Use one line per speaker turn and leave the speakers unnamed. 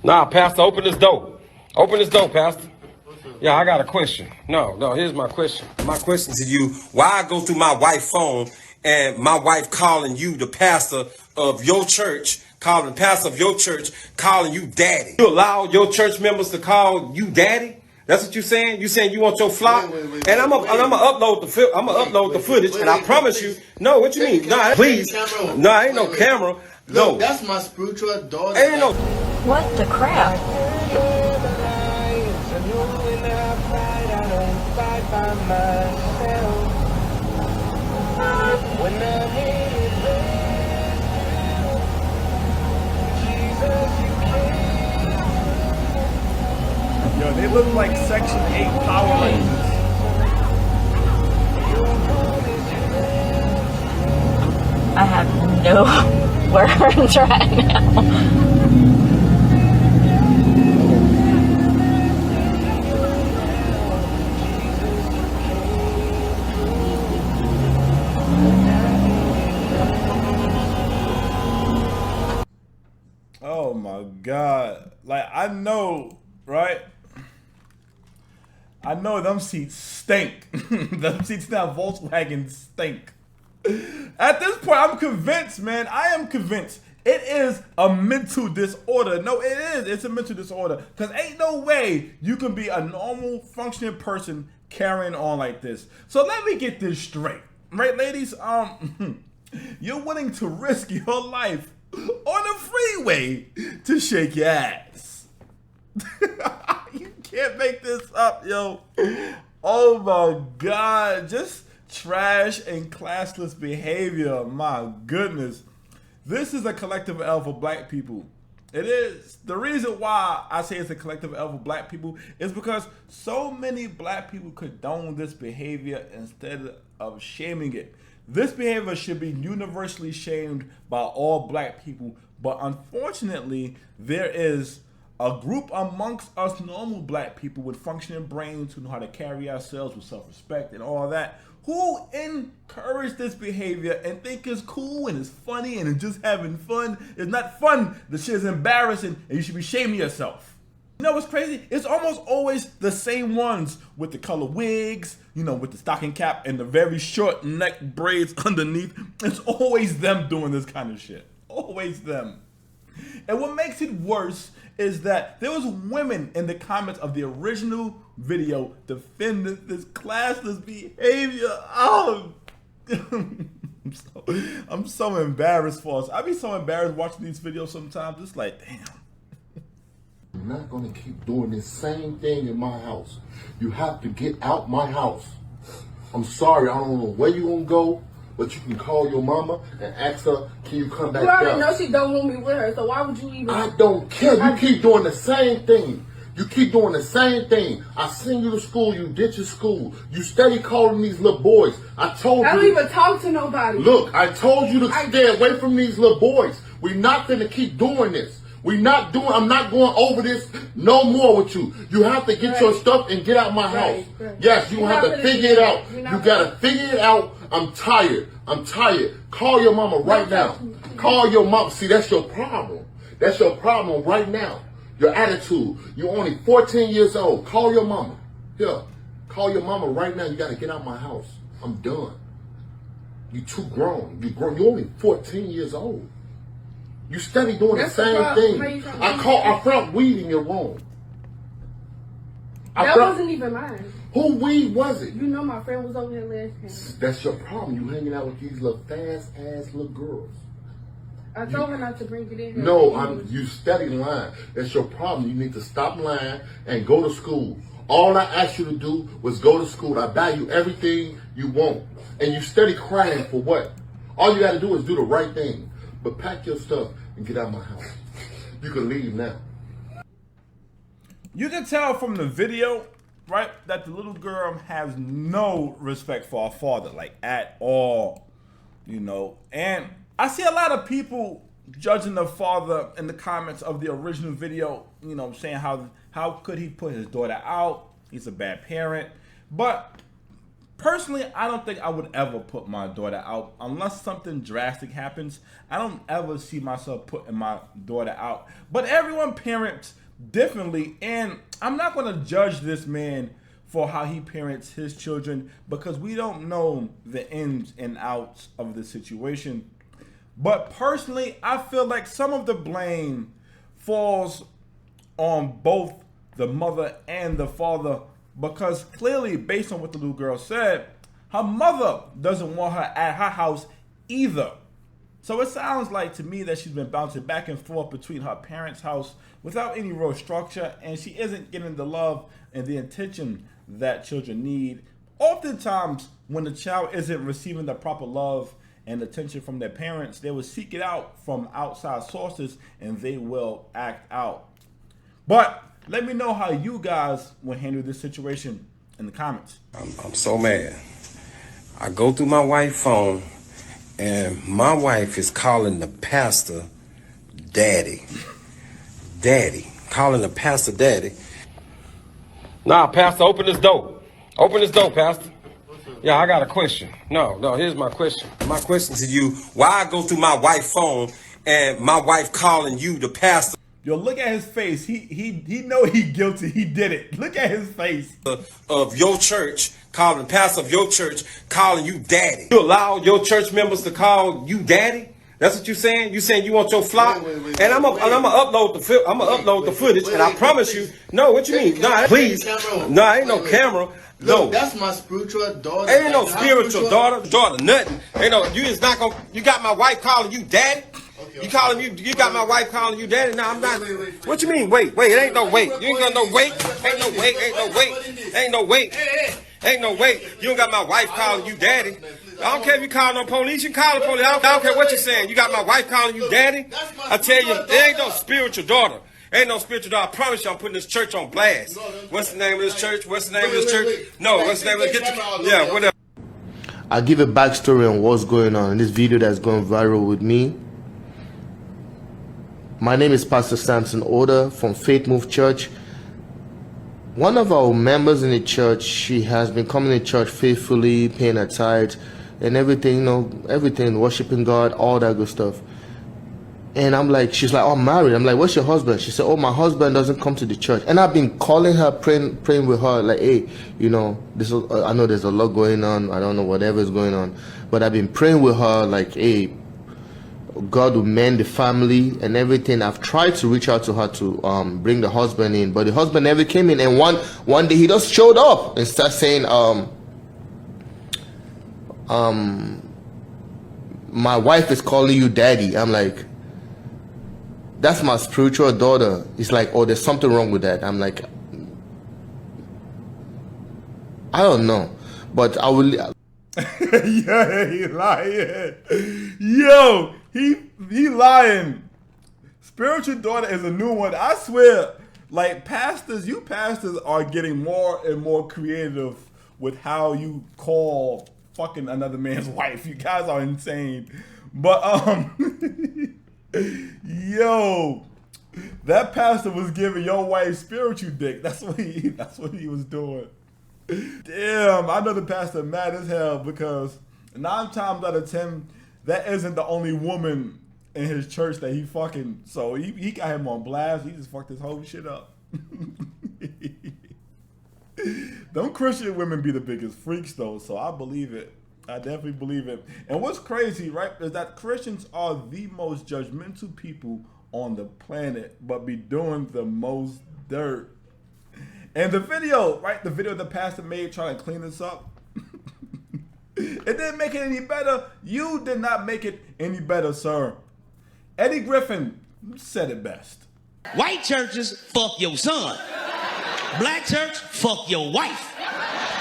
Nah, Pastor, open this door. Open this door, Pastor. Yeah, I got a question. No, here's my question. My question to you, why I go through my wife's phone and my wife calling you the pastor of your church, calling the pastor of your church, calling you daddy. You allow your church members to call you daddy? That's what you're saying? You saying you want your flock? And I'm gonna upload the footage, and I promise you. No, what you mean? Nah, please. Nah, ain't no camera. No,
that's my spiritual daughter.
Ain't no.
What the crap?
Yo, they look like Section 8 Power Rangers.
I have no words right now.
Oh my God. Like, I know, right? I know them seats stink. Them seats now Volkswagen stink. At this point, I'm convinced, man. I am convinced it is a mental disorder. No, it is. It's a mental disorder. Because ain't no way you can be a normal, functioning person carrying on like this. So let me get this straight. Right, ladies? You're willing to risk your life on a freeway to shake your ass. You can't make this up, yo. Oh my God. Just trash and classless behavior. My goodness. This is a collective L for black people. It is. The reason why I say it's a collective L for black people is because so many black people condone this behavior instead of shaming it. This behavior should be universally shamed by all black people, but unfortunately, there is a group amongst us normal black people with functioning brains who know how to carry ourselves with self-respect and all that, who encourage this behavior and think it's cool and it's funny and it's just having fun. It's not fun. The shit is embarrassing and you should be shaming yourself. You know what's crazy? It's almost always the same ones with the color wigs, you know, with the stocking cap and the very short neck braids underneath. It's always them doing this kind of shit. Always them. And what makes it worse is that there was women in the comments of the original video defending this classless behavior. Oh, I'm so embarrassed for us. I be so embarrassed watching these videos sometimes. It's like, damn.
You're not going to keep doing this same thing in my house. You have to get out my house. I'm sorry, I don't know where you're going to go, but you can call your mama and ask her, can you come back down?
You already know she don't want me with her, so why would you even...
I don't care. You keep doing the same thing. You keep doing the same thing. I send you to school, you ditch your school. You steady calling these little boys. I told you...
I don't even talk to nobody.
Look, I told you to stay away from these little boys. We're not going to keep doing this. I'm not going over this no more with you. You have to get your stuff and get out my house. Right. Yes, you have to figure it out. You got to figure it out. I'm tired. Call your mama right now. Call your mama. See, that's your problem. That's your problem right now. Your attitude. You're only 14 years old. Call your mama. Here. Call your mama right now. You got to get out my house. I'm done. You too grown. You're only 14 years old. You steady doing the same thing. I found weed in your room.
That wasn't even mine.
Who weed was it?
You know my friend was over here last time.
That's your problem. You hanging out with these little fast ass little girls.
I told her not to bring it in here.
No, you steady lying. That's your problem. You need to stop lying and go to school. All I asked you to do was go to school. I buy you everything you want. And you steady crying for what? All you got to do is do the right thing. But pack your stuff and get out of my house. You can leave now.
You can tell from the video, right, that the little girl has no respect for her father, like at all, you know. And I see a lot of people judging the father in the comments of the original video, you know, saying how could he put his daughter out? He's a bad parent. But Personally, I don't think I would ever put my daughter out unless something drastic happens. I don't ever see myself putting my daughter out. But everyone parents differently, and I'm not going to judge this man for how he parents his children because we don't know the ins and outs of the situation. But personally, I feel like some of the blame falls on both the mother and the father, because clearly, based on what the little girl said, her mother doesn't want her at her house either. So it sounds like to me that she's been bouncing back and forth between her parents' house without any real structure, and she isn't getting the love and the attention that children need. Oftentimes, when the child isn't receiving the proper love and attention from their parents, they will seek it out from outside sources and they will act out. But let me know how you guys will handle this situation in the comments.
I'm so mad. I go through my wife's phone, and my wife is calling the pastor daddy. Daddy. Calling the pastor daddy. Nah, pastor, open this door. Open this door, pastor. Yeah, I got a question. No, here's my question. My question to you, why I go through my wife's phone, and my wife calling you the pastor
Yo, look at his face. He know he guilty. He did it. Look at his face.
of your church, calling the pastor of your church, calling you daddy. You allow your church members to call you daddy? That's what you saying? You saying you want your flock?
Wait,
and I'm gonna upload the footage, and I promise you. No, what you mean? Nah, please. Nah, ain't no camera. No,
Look, that's my spiritual daughter.
ain't no spiritual daughter, nothing. Ain't no. You is not gonna. You got my wife calling you daddy. You calling you? You got my wife calling you daddy? No, I'm not. What you mean? Wait. It ain't no wait. You ain't got no wait. Ain't no wait. Ain't no wait. Ain't no wait. Ain't no wait. You don't got my wife calling you daddy. I don't care if you calling on police. You call the police. I don't care what you're saying. You got my wife calling you daddy. I tell you, there ain't no spiritual daughter. Ain't no spiritual daughter. I promise you, I'm putting this church on blast. What's the name of this church? What's the name of this church? No, what's the name of it? Yeah, whatever.
I'll give a backstory on what's going on in this video that's going viral with me. My name is Pastor Samson Order from Faith Move Church. One of our members in the church, she has been coming to church faithfully, paying her tithes and everything, everything, worshiping God, all that good stuff. And I'm like, she's like, oh, I'm married. I'm like, what's your husband? She said, oh, my husband doesn't come to the church. And I've been calling her, praying with her, like, hey, this is, I know there's a lot going on. I don't know whatever is going on. But I've been praying with her, like, hey, God will mend the family and everything. I've tried to reach out to her to bring the husband in, but the husband never came in. And one day he just showed up and started saying, my wife is calling you daddy. I'm like, that's my spiritual daughter. It's like, oh, there's something wrong with that. I'm like, I don't know, but I will.
Yeah, he lying. Yo, he lying. Spiritual daughter is a new one. I swear, like you pastors are getting more and more creative with how you call fucking another man's wife. You guys are insane. But yo, that pastor was giving your wife spiritual dick. That's what he was doing. Damn, I know the pastor mad as hell because 9 times out of 10, that isn't the only woman in his church that he fucking. So he got him on blast. He just fucked his whole shit up. Them Christian women be the biggest freaks though, so I believe it. I definitely believe it. And what's crazy, right, is that Christians are the most judgmental people on the planet, but be doing the most dirt. And the video, right, the video the pastor made trying to clean this up, it didn't make it any better. You did not make it any better, sir. Eddie Griffin said it best.
White churches, fuck your son. Black church, fuck your wife.